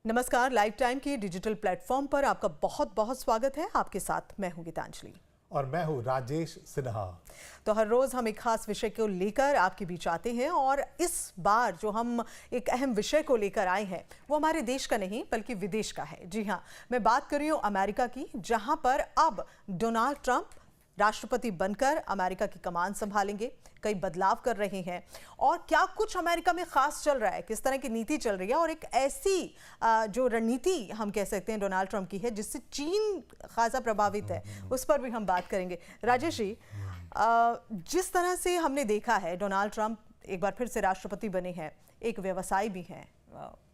नमस्कार, live time की digital platform पर आपका बहुत बहुत स्वागत है। आपके साथ मैं हूं गीतांजलि और मैं हूं राजेश सिन्हा। तो हर रोज हम एक खास विषय को लेकर आपके बीच आते हैं और इस बार जो हम एक अहम विषय को लेकर आए हैं वो हमारे देश का नहीं बल्कि विदेश का है। जी हाँ, मैं बात कर रही हूँ अमेरिका की, जहां पर अब डोनाल्ड ट्रंप राष्ट्रपति बनकर अमेरिका की कमान संभालेंगे। कई बदलाव कर रहे हैं और क्या कुछ अमेरिका में खास चल रहा है, किस तरह की नीति चल रही है और एक ऐसी जो रणनीति हम कह सकते हैं डोनाल्ड ट्रंप की है जिससे चीन खासा प्रभावित है, उस पर भी हम बात करेंगे। राजेश जी, जिस तरह से हमने देखा है डोनाल्ड ट्रंप एक बार फिर से राष्ट्रपति बने हैं, एक व्यवसायी भी हैं,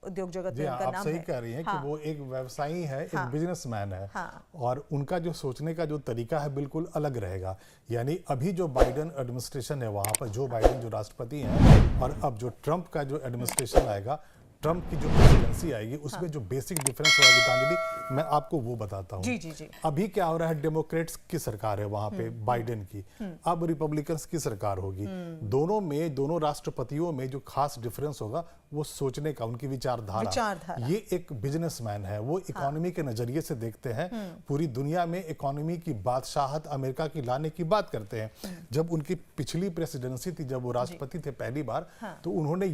उद्योग जगत में उनका नाम है। आप सही कह रही हैं कि वो एक व्यवसायी है, एक बिजनेसमैन है और उनका जो सोचने का जो तरीका है बिल्कुल अलग रहेगा। यानी अभी जो बाइडेन एडमिनिस्ट्रेशन है, वहां पर जो बाइडेन जो राष्ट्रपति हैं और अब जो ट्रंप का जो एडमिनिस्ट्रेशन आएगा, ट्रंप की जो प्रेसिडेंसी आएगी, उसमें जो बेसिक डिफरेंस होगा गीतांजलि, मैं आपको वो बताता हूँ। जी। अभी क्या हो रहा है, डेमोक्रेट्स की सरकार है वहां पे, बाइडेन की। अब रिपब्लिकन्स की सरकार होगी। दोनों राष्ट्रपतियों में जो खास डिफरेंस होगा वो सोचने का, उनकी विचारधारा। ये एक बिजनेसमैन है, वो इकोनॉमी के नजरिए से देखते हैं, पूरी दुनिया में इकोनॉमी की बादशाहत अमेरिका की लाने की बात करते हैं। जब उनकी पिछली प्रेसिडेंसी थी, जब वो राष्ट्रपति थे पहली बार, तो उन्होंने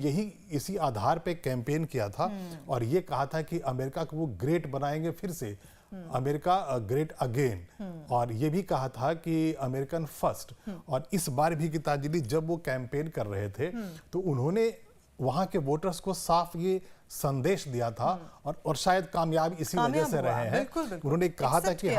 इसी आधार पे कैंपेन किया था और ये कहा था कि अमेरिका को वो ग्रेट बनाएंगे फिर से, अमेरिका ग्रेट अगेन। और ये भी कहा था कि अमेरिकन फर्स्ट। और इस बार भी गीतांजलि जब वो कैंपेन कर रहे थे तो उन्होंने वहां के वोटर्स को साफ ये संदेश दिया था और शायद कामयाब इसी वजह से रहे हैं। बिल्कुल। उन्होंने कहा था कि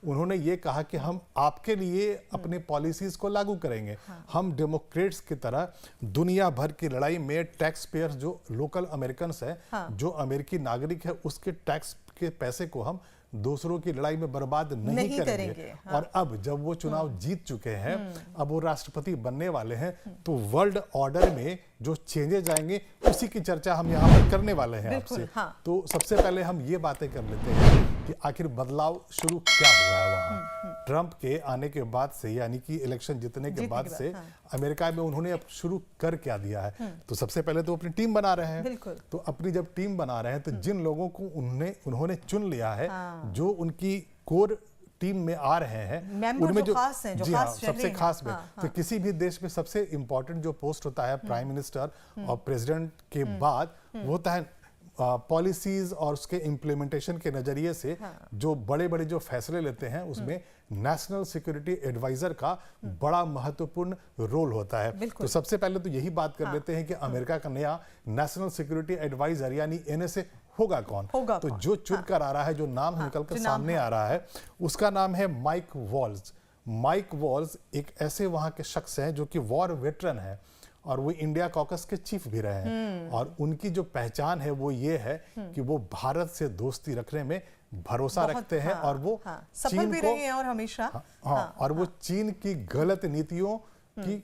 उन्होंने ये कहा कि हम आपके लिए अपने पॉलिसीज को लागू करेंगे। हम डेमोक्रेट्स की तरह दुनिया भर की लड़ाई में टैक्स पेयर्स, जो लोकल अमेरिकन है, जो अमेरिकी नागरिक है, उसके टैक्स के पैसे को हम दूसरों की लड़ाई में बर्बाद नहीं करेंगे। और अब जब वो चुनाव जीत चुके हैं, अब वो राष्ट्रपति बनने वाले हैं, तो वर्ल्ड ऑर्डर में जो चेंजेस आएंगे उसी की चर्चा हम यहाँ पर करने वाले हैं आपसे। तो सबसे पहले हम ये बातें कर लेते हैं कि आखिर बदलाव शुरू क्या हुआ है वहाँ ट्रंप के आने के बाद से, यानी कि इलेक्शन जीतने के बाद से अमेरिका में उन्होंने अब शुरू कर क्या दिया है। तो सबसे पहले तो अपनी टीम बना रहे हैं। तो अपनी जब टीम बना रहे हैं तो जिन लोगों को उन्होंने चुन लिया है, जो उनकी कोर टीम में आ रहे हैं, उनमें जो खास हैं, जो खास सबसे खास में, तो किसी भी देश में सबसे इंपॉर्टेंट जो पोस्ट होता है प्राइम मिनिस्टर और प्रेसिडेंट के बाद, वो होता है पॉलिसीज और उसके इम्प्लीमेंटेशन के नजरिए से जो बड़े बड़े जो फैसले लेते हैं, उसमें नेशनल सिक्योरिटी एडवाइजर का बड़ा महत्वपूर्ण रोल होता है। तो सबसे पहले तो यही बात कर लेते हैं कि अमेरिका का नया नेशनल सिक्योरिटी एडवाइजर यानी एनएसए होगा कौन। तो जो चुन कर आ रहा है, जो नाम निकल कर सामने आ रहा है, उसका नाम है माइक वॉल्स। माइक वॉल्स एक ऐसे वहां के शख्स हैं जो कि वॉर वेटरन है और वो इंडिया कॉकस के चीफ भी रहे हैं। और उनकी जो पहचान है वो ये है कि वो भारत से दोस्ती रखने में भरोसा रखते हैं और वो सफल भी रहे हैं और हमेशा और वो चीन की गलत नीतियों की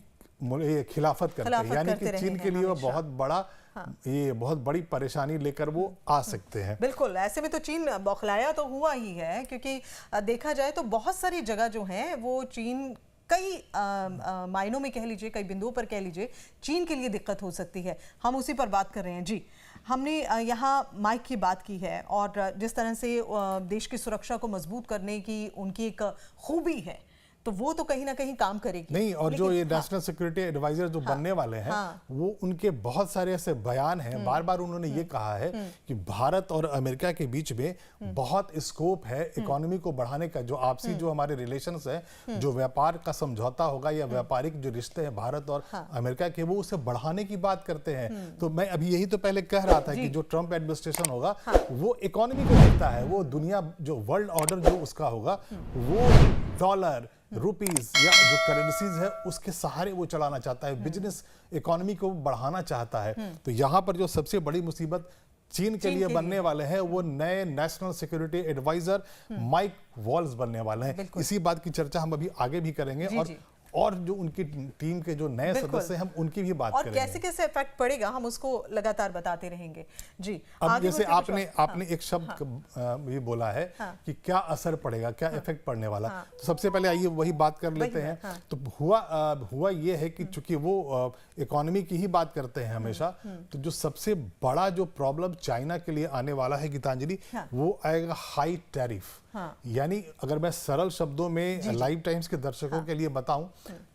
खिलाफत करते हैं। यानी कि चीन के लिए वो बहुत बड़ी परेशानी लेकर वो आ सकते हैं। बिल्कुल, ऐसे में तो चीन बौखलाया तो हुआ ही है, क्योंकि देखा जाए तो बहुत सारी जगह जो है वो चीन कई मायनों में कह लीजिए, कई बिंदुओं पर कह लीजिए, चीन के लिए दिक्कत हो सकती है। हम उसी पर बात कर रहे हैं। जी, हमने यहाँ माइक की बात की है और जिस तरह से देश की सुरक्षा को मजबूत करने की उनकी एक खूबी है, तो वो तो कहीं ना कहीं काम करेगी। नहीं, और जो ये नेशनल सिक्योरिटी एडवाइजर जो बनने वाले हैं, वो उनके बहुत सारे ऐसे बयान हैं। बार बार उन्होंने ये कहा है कि भारत और अमेरिका के बीच में बहुत स्कोप है इकोनॉमी को बढ़ाने का। जो आपसी जो हमारे रिलेशंस है, जो व्यापार का समझौता होगा या व्यापारिक जो रिश्ते हैं भारत और अमेरिका के, वो उसे बढ़ाने की बात करते हैं। तो मैं अभी यही तो पहले कह रहा था कि जो ट्रंप एडमिनिस्ट्रेशन होगा वो इकोनॉमी को देखता है, वो दुनिया जो वर्ल्ड ऑर्डर जो उसका होगा, वो डॉलर, रुपीस या जो करेंसीज है उसके सहारे वो चलाना चाहता है, बिजनेस इकोनॉमी को बढ़ाना चाहता है। तो यहाँ पर जो सबसे बड़ी मुसीबत चीन के लिए बनने वाले हैं, वो नए national security adviser Mike Waltz बनने वाले हैं। इसी बात की चर्चा हम अभी आगे भी करेंगे। और जो उनकी टीम के जो नए सदस्य हैं हम उनकी भी बात करेंगे और कैसे कैसे इफेक्ट पड़ेगा हम उसको लगातार बताते रहेंगे जी। अब जैसे आपने एक शब्द ये बोला है कि क्या असर पड़ेगा, क्या इफेक्ट पड़ने वाला, तो सबसे पहले आइए वही बात कर लेते हैं। तो हुआ ये है कि चूंकि वो इकोनॉमी की ही बात करते हैं हमेशा, तो जो सबसे बड़ा जो प्रॉब्लम चाइना के लिए आने वाला है गीतांजलि, वो आएगा हाई टैरिफ। यानी अगर मैं सरल शब्दों में लाइव टाइम्स के दर्शकों के लिए बताऊं,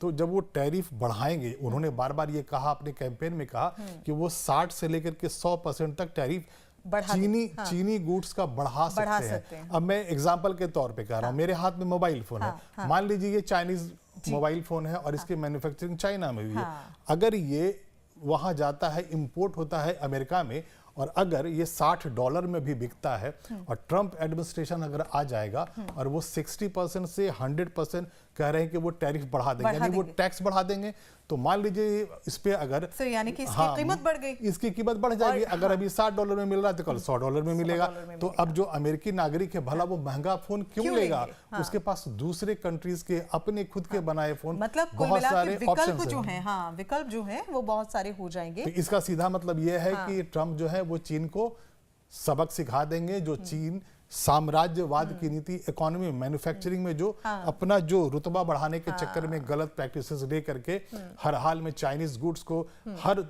तो जब वो टैरिफ बढ़ाएंगे, उन्होंने बार बार ये कहा, अपने कैंपेन में कहा कि वो 60 से लेकर के 100% तक टैरिफ चीनी गुड्स का बढ़ा सकते हैं। अब मैं एग्जांपल के तौर पे कह रहा हूं, मेरे हाथ में मोबाइल फोन है, मान लीजिए ये चाइनीज मोबाइल फोन है और इसके मैन्युफैक्चरिंग चाइना में भी है। अगर ये वहां जाता है, इंपोर्ट होता है अमेरिका में, और अगर ये $60 में भी बिकता है और ट्रंप एडमिनिस्ट्रेशन अगर आ जाएगा और वो 60% से 100% कह रहे हैं कि वो टैरिफ बढ़ा देंगे, यानी वो टैक्स बढ़ा देंगे, तो मान लीजिए इस पे अगर यानी कि इसकी कीमत बढ़ गई, इसकी कीमत बढ़ जाएगी। अगर अभी $60 में मिल रहा है तो कल $100 में मिलेगा। तो अब जो अमेरिकी नागरिक है, भला वो महंगा फोन क्यों लेगा? उसके पास दूसरे कंट्रीज के अपने खुद के बनाए फोन, मतलब बहुत सारे विकल्प जो हैं, विकल्प जो हैं वो बहुत सारे हो जाएंगे। तो इसका सीधा मतलब ये है कि ट्रंप जो है वो चीन को सबक सिखा देंगे। जो चीन साम्राज्यवाद की नीति, इकोनॉमी, मैन्युफैक्चरिंग में जो अपना जो रुतबा बढ़ाने के चक्कर में गलत प्रैक्टिसेस ले करके हर हाल में चाइनीज गुड्स को हर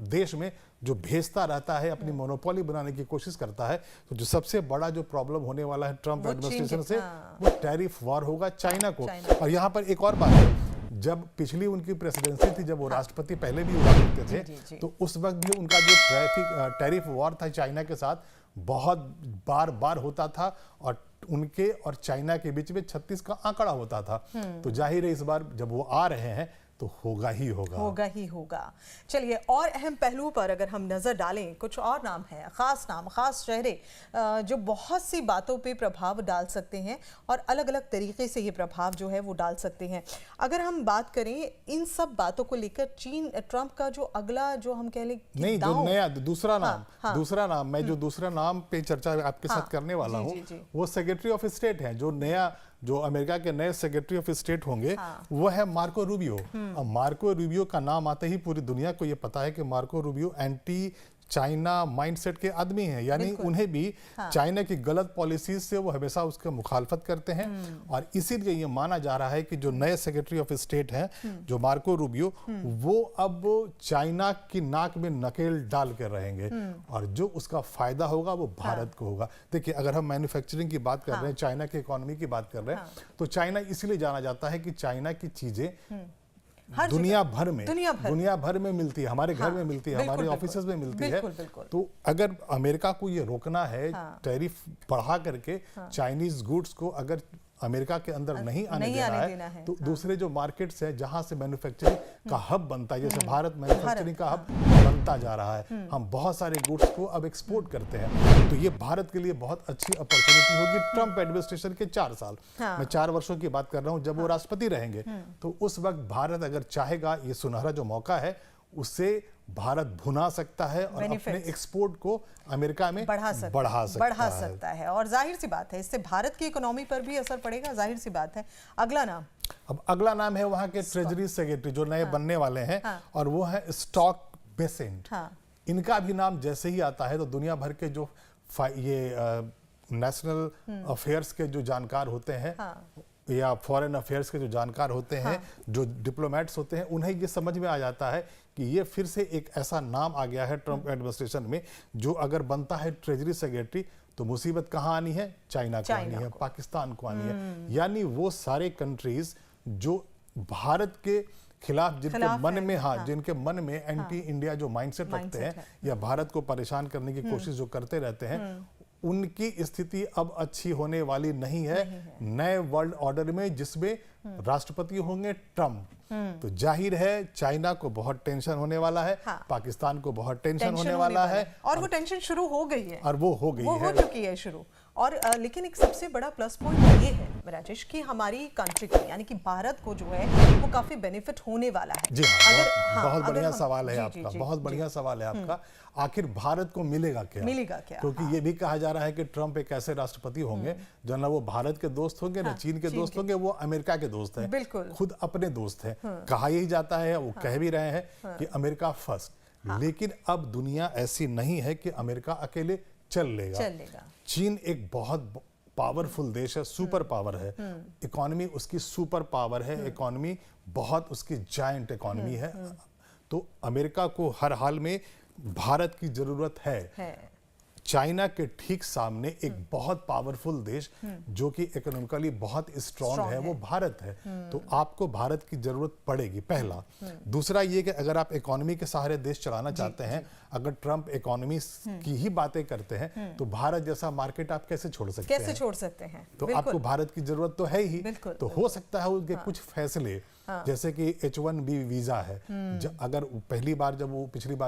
देश में जो भेजता रहता है, अपनी मोनोपोली बनाने की कोशिश करता है। तो जो सबसे बड़ा जो प्रॉब्लम होने वाला है ट्रंप एडमिनिस्ट्रेशन से, वो टैरिफ वॉर होगा चाइना को। और यहाँ पर एक और बात है, जब पिछली उनकी प्रेसिडेंसी थी, जब वो राष्ट्रपति पहले भी हुआ करते थे, तो उस वक्त भी उनका जो टैरिफ वॉर था चाइना के साथ, बहुत बार होता था और उनके और चाइना के बीच में 36 का आंकड़ा होता था। तो जाहिर है इस बार जब वो आ रहे हैं तो होगा ही होगा। चलिए, और अहम पहलू पर अगर हम नजर डालें, कुछ और नाम है, खास चेहरे जो बहुत सी बातों पे प्रभाव डाल सकते हैं और अलग अलग तरीके से ये प्रभाव जो है वो डाल सकते हैं। अगर हम बात करें इन सब बातों को लेकर, ट्रंप का जो अगला जो हम कह लें नहीं, जो नया दूसरा नाम मैं जो दूसरा नाम पे चर्चा आपके साथ करने वाला हूँ, वो सेक्रेटरी ऑफ स्टेट है। जो अमेरिका के नए सेक्रेटरी ऑफ स्टेट होंगे, वो है मार्को रूबियो। अब मार्को रूबियो का नाम आते ही पूरी दुनिया को ये पता है कि Marco Rubio anti China mindset के आदमी हैं, यानी उन्हें भी चाइना की गलत पॉलिसीज से वो हमेशा उसका मुखालफत करते हैं। और इसीलिए ये माना जा रहा है कि जो नए सेक्रेटरी ऑफ स्टेट हैं, जो मार्को रूबियो, वो अब चाइना की नाक में नकेल डाल कर रहेंगे और जो उसका फायदा होगा वो भारत को होगा। देखिए, अगर हम मैन्युफैक्चरिंग की बात कर रहे हैं, चाइना की इकोनॉमी की बात कर रहे हैं, तो चाइना इसलिए जाना जाता है कि चाइना की चीजें दुनिया भर में मिलती है, हमारे घर में मिलती है, हमारे ऑफिसेज में मिलती है। तो अगर अमेरिका को ये रोकना है, टैरिफ बढ़ा करके चाइनीज गुड्स को अगर अमेरिका के अंदर नहीं आने देना है, तो दूसरे जो मार्केट्स है जहां से मैन्युफैक्चरिंग का हब बनता है, जैसे भारत मैन्युफैक्चरिंग का हब बनता जा रहा है, हम बहुत सारे गुड्स को अब एक्सपोर्ट करते हैं, तो ये भारत के लिए बहुत अच्छी अपॉर्चुनिटी होगी। ट्रंप एडमिनिस्ट्रेशन के 4 साल, मैं 4 वर्षों की बात कर रहा हूं, जब वो राष्ट्रपति रहेंगे, तो उस वक्त भारत अगर चाहेगा, ये सुनहरा जो मौका है, उससे भारत भुना सकता है और अपने एक्सपोर्ट को अमेरिका में बढ़ा सकता है। और जाहिर सी बात है, इससे भारत की इकोनॉमी पर भी असर पड़ेगा, जाहिर सी बात है। अगला नाम है वहां के ट्रेजरी सेक्रेटरी जो नए बनने वाले हैं, और वो है स्टॉक बेसेंट। इनका भी नाम जैसे ही आता है तो दुनिया भर के जो ये नेशनल अफेयर्स के जो जानकार होते हैं या फॉरेन अफेयर्स के जो जानकार होते हैं, जो डिप्लोमेट्स होते हैं, उन्हें ये समझ में आ जाता है कि ये फिर से एक ऐसा नाम आ गया है ट्रंप एडमिनिस्ट्रेशन में, जो अगर बनता है ट्रेजरी सेक्रेटरी तो मुसीबत कहाँ आनी है? चाइना को आनी है, पाकिस्तान को आनी है। यानी वो सारे कंट्रीज जो भारत के खिलाफ जिनके मन में एंटी इंडिया जो माइंडसेट रखते हैं या भारत को परेशान करने की कोशिश जो करते रहते हैं, उनकी स्थिति अब अच्छी होने वाली नहीं है नए वर्ल्ड ऑर्डर में, जिसमें राष्ट्रपति होंगे ट्रंप। तो जाहिर है चाइना को बहुत टेंशन होने वाला है, पाकिस्तान को बहुत टेंशन होने वाला है, और वो टेंशन शुरू हो गई है, और वो हो चुकी है शुरू। और लेकिन एक सबसे बड़ा प्लस पॉइंट ये है राजेश कि हमारी कंट्री को, यानी कि भारत को जो है वो काफी बेनिफिट होने वाला है। जी बहुत बढ़िया सवाल है आपका, बहुत बढ़िया सवाल है आपका। आखिर भारत को मिलेगा क्या? क्योंकि ये भी कहा जा रहा है कि ट्रंप एक ऐसे राष्ट्रपति होंगे जो ना वो भारत के दोस्त होंगे, ना चीन के दोस्त होंगे, वो अमेरिका के दोस्त हैं, बिल्कुल खुद अपने दोस्त हैं। कहा यही जाता है, वो कह भी रहे हैं कि अमेरिका फर्स्ट, लेकिन अब दुनिया ऐसी नहीं है कि अमेरिका अकेले चल लेगा। चीन एक बहुत पावरफुल देश है, सुपर पावर है, इकोनॉमी उसकी सुपर पावर है, इकोनॉमी बहुत उसकी जायंट इकोनॉमी है। तो अमेरिका को हर हाल में भारत की जरूरत है। चाइना के ठीक सामने एक बहुत पावरफुल देश जो कि इकोनॉमिकली बहुत स्ट्रांग है, वो भारत है। तो आपको भारत की जरूरत पड़ेगी, पहला। दूसरा ये कि अगर आप इकोनॉमी के सहारे देश चलाना चाहते हैं, अगर ट्रंप इकोनॉमी की ही बातें करते हैं, तो भारत जैसा मार्केट आप कैसे छोड़ सकते हैं? तो आपको भारत की जरूरत तो है ही। तो हो सकता है उनके कुछ फैसले, जैसे कि H1B वीजा है, अगर पिछली बार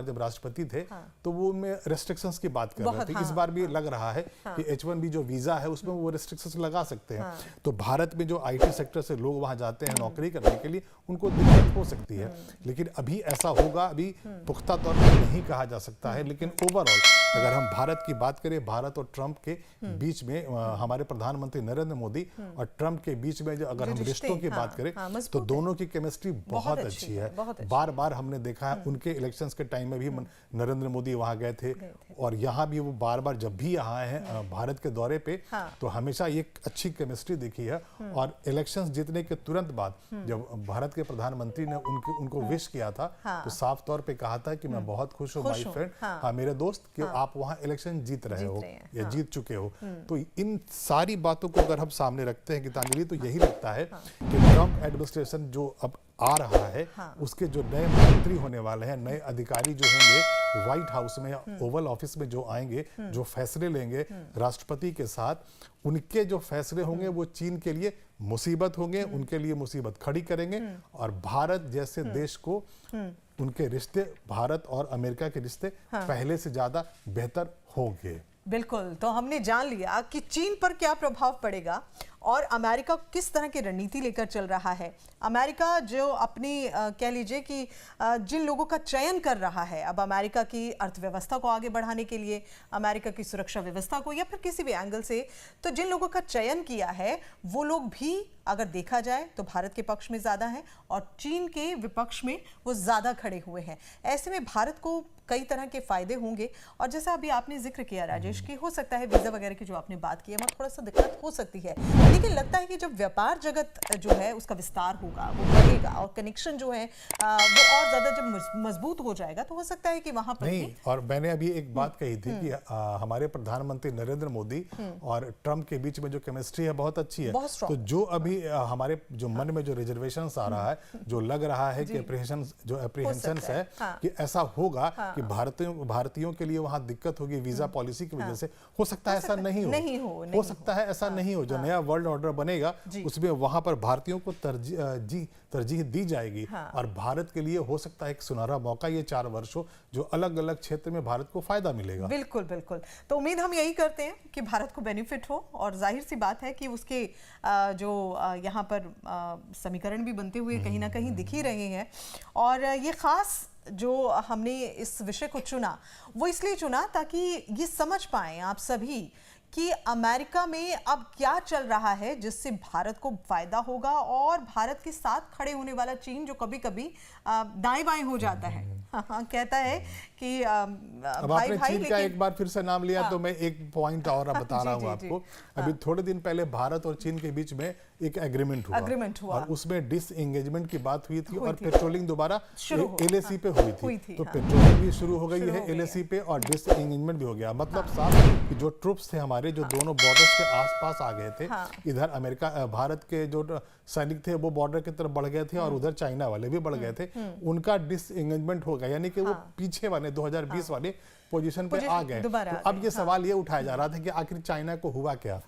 जब राष्ट्रपति थे तो वो उनमें रेस्ट्रिक्शंस की बात कर रहे थे। इस बार भी लग रहा है कि H1B जो वीजा है उसमें वो रेस्ट्रिक्शंस लगा सकते हैं। तो भारत में जो IT सेक्टर से लोग वहां जाते हैं नौकरी करने के लिए, उनको दिक्कत हो सकती है। लेकिन अभी ऐसा होगा, अभी पुख्ता तौर पर नहीं कहा जा सकता है। लेकिन ओवरऑल अगर हम भारत की बात करें, भारत और ट्रंप के बीच में हमारे प्रधानमंत्री नरेंद्र मोदी और ट्रंप के बीच में अगर हम रिश्तों की बात करें, तो दोनों की केमिस्ट्री बहुत अच्छी है। बार बार हमने देखा है, उनके इलेक्शंस के टाइम में भी नरेंद्र मोदी वहां गए थे, और यहाँ भी वो बार बार जब भी यहाँ हैं भारत के दौरे पे, तो हमेशा ये अच्छी केमिस्ट्री दिखी है। और इलेक्शंस जीतने के तुरंत बाद जब भारत के प्रधानमंत्री ने उनको विश किया था, तो साफ तौर पे कहा था कि मैं बहुत खुश हूँ माय फ्रेंड, मेरे दोस्त, कि आप वहाँ इलेक्शन जीत रहे हो या जीत चुके हो। तो इन सारी बातों को अगर हम सामने रखते हैं गीतांजलि, तो यही लगता है कि ट्रंप एडमिनिस्ट्रेशन जो अब आ रहा है, उसके जो नए मंत्री होने वाले हैं, नए अधिकारी जो होंगे व्हाइट हाउस में या ओवल ऑफिस में जो आएंगे, जो फैसले लेंगे राष्ट्रपति के साथ, उनके जो फैसले होंगे वो चीन के लिए मुसीबत होंगे, उनके लिए मुसीबत खड़ी करेंगे। और भारत जैसे देश को उनके रिश्ते, भारत और अमेरिका के रिश्ते पहले से ज्यादा बेहतर होंगे। बिल्कुल। तो हमने जान लिया कि चीन पर क्या प्रभाव पड़ेगा और अमेरिका किस तरह की रणनीति लेकर चल रहा है। अमेरिका जो अपनी कह लीजिए कि जिन लोगों का चयन कर रहा है अब अमेरिका की अर्थव्यवस्था को आगे बढ़ाने के लिए, अमेरिका की सुरक्षा व्यवस्था को, या फिर किसी भी एंगल से, तो जिन लोगों का चयन किया है वो लोग भी अगर देखा जाए तो भारत के पक्ष में ज़्यादा है और चीन के विपक्ष में वो ज़्यादा खड़े हुए हैं। ऐसे में भारत को कई तरह के फायदे होंगे। और जैसा अभी आपने जिक्र किया राजेश की, हो सकता है वीज़ा वगैरह की जो आपने बात की है, वहाँ थोड़ा सा दिक्कत हो सकती है, लेकिन लगता है कि जब व्यापार जगत जो है उसका विस्तार होगा, वो बढ़ेगा और कनेक्शन जो है वो और ज़्यादा जब मजबूत हो जाएगा, तो हो सकता है कि वहाँ पर नहीं। और मैंने अभी एक बात कही थी कि हमारे प्रधानमंत्री नरेंद्र मोदी और ट्रंप के बीच में जो केमिस्ट्री है बहुत अच्छी है। तो जो अभी हमारे जो मन में जो रिजर्वेशन आ रहा है, जो लग रहा है कि एप्रीहेंशंस है कि ऐसा होगा कि भारतीयों के लिए वहां दिक्कत होगी वीजा पॉलिसी की वजह से, हो सकता है ऐसा नहीं हो सकता है ऐसा नहीं हो। जो नया वर्ल्ड ऑर्डर बनेगा उसमें वहां पर भारतीयों को तरजीह दी जाएगी। और भारत के लिए हो सकता है एक सुनहरा मौका ये 4 वर्ष हो, जो अलग अलग क्षेत्र में भारत को फायदा मिलेगा। बिल्कुल बिल्कुल। तो उम्मीद हम यही करते हैं कि भारत को बेनिफिट हो, और जाहिर सी बात है कि उसके जो यहाँ पर समीकरण भी बनते हुए कहीं ना कहीं दिख ही रहे हैं। और ये खास जो हमने इस विषय को चुना वो इसलिए चुना ताकि ये समझ पाएं आप सभी कि अमेरिका में अब क्या चल रहा है जिससे भारत को फायदा होगा, और भारत के साथ खड़े होने वाला चीन जो कभी कभी दाएं बाएं हो जाता है, कहता है कि अब आपने चीन का एक बार फिर से नाम लिया, तो मैं एक पॉइंट और बता रहा हूँ आपको। अभी थोड़े दिन पहले भारत और चीन के बीच में एक एग्रीमेंट हुआ और उसमें डिसएंगेजमेंट की बात हुई थी और पेट्रोलिंग दोबारा LAC पे हुई थी। तो पेट्रोलिंग भी शुरू हो गई है LAC पे और डिसएंगेजमेंट भी हो गया। मतलब साफ कि जो ट्रूप्स थे हमारे, जो दोनों बॉर्डर्स के आसपास आ गए थे, इधर अमेरिका भारत के जो सैनिक थे वो बॉर्डर की तरफ बढ़ गए थे और उधर चाइना वाले भी बढ़ गए थे, उनका डिसएंगेजमेंट हो गया, यानी कि वो पीछे वाले 2020 वाले पोजीशन पे आ गए। तो अब ये सवाल ये उठाया जा रहा था कि आखिर चाइना को हुआ क्या,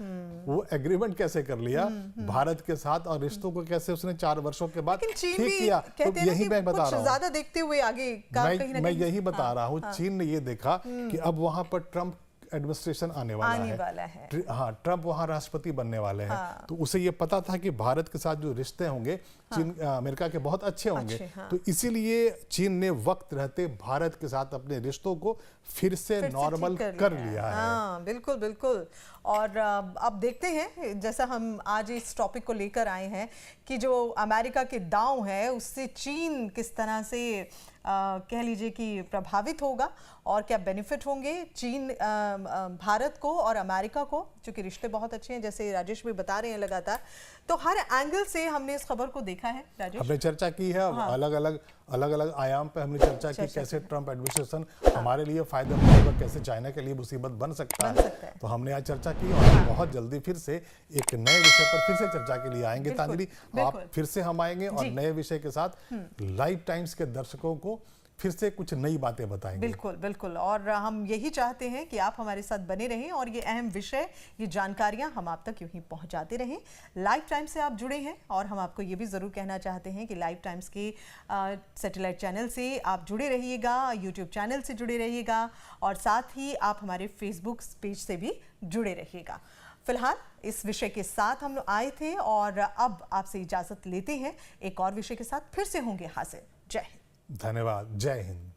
वो एग्रीमेंट कैसे कर लिया भारत के साथ और रिश्तों को कैसे उसने 4 वर्षों के बाद ठीक किया। तो यही मैं बता रहा हूँ, ज्यादा देखते हुए आगे मैं यही बता रहा हूँ। चीन ने ये देखा कि अब वहां पर ट्रंप एडमिनिस्ट्रेशन आने वाला है। हाँ, ट्रंप वहाँ राष्ट्रपति बनने वाले हैं। हाँ। तो उसे ये पता था कि भारत के साथ जो रिश्ते होंगे चीन अमेरिका के बहुत अच्छे होंगे। हाँ। तो इसीलिए चीन ने वक्त रहते भारत के साथ अपने रिश्तों को फिर से नॉर्मल कर लिया है। हाँ, बिल्कुल बिल्कुल। और अब देखते हैं, जैसा हम आज इस टॉपिक को लेकर आए हैं कि जो अमेरिका के दांव है उससे चीन किस तरह से कह लीजिए कि प्रभावित होगा और क्या बेनिफिट होंगे चीन भारत को और अमेरिका को, क्योंकि रिश्ते बहुत अच्छे हैं जैसे राजेश भी बता रहे हैं लगातार। तो हर एंगल से हमने इस खबर को देखा है राजेश, हमने चर्चा की है। हाँ। अलग अलग आयाम पे हमने चर्चा की कैसे ट्रंप एडमिनिस्ट्रेशन हमारे लिए फायदेमंद होगा, कैसे चाइना के लिए मुसीबत बन सकता है। तो हमने आज चर्चा की और बहुत जल्दी फिर से एक नए विषय पर फिर से चर्चा के लिए आएंगे। तांजलि, आप फिर से हम आएंगे और नए विषय के साथ लाइफ टाइम्स के दर्शकों को फिर से कुछ नई बातें बताएंगे। बिल्कुल बिल्कुल। और हम यही चाहते हैं कि आप हमारे साथ बने रहें और ये अहम विषय, ये जानकारियां हम आप तक यूं ही पहुंचाते रहें। लाइफ टाइम्स से आप जुड़े हैं और हम आपको ये भी ज़रूर कहना चाहते हैं कि लाइफ टाइम्स के सैटेलाइट चैनल से आप जुड़े रहिएगा, यूट्यूब चैनल से जुड़े रहिएगा और साथ ही आप हमारे फेसबुक पेज से भी जुड़े रहिएगा। फिलहाल इस विषय के साथ हम लोग आए थे और अब आपसे इजाज़त लेते हैं। एक और विषय के साथ फिर से होंगे हाजिर। जय हिंद। धन्यवाद। जय हिंद।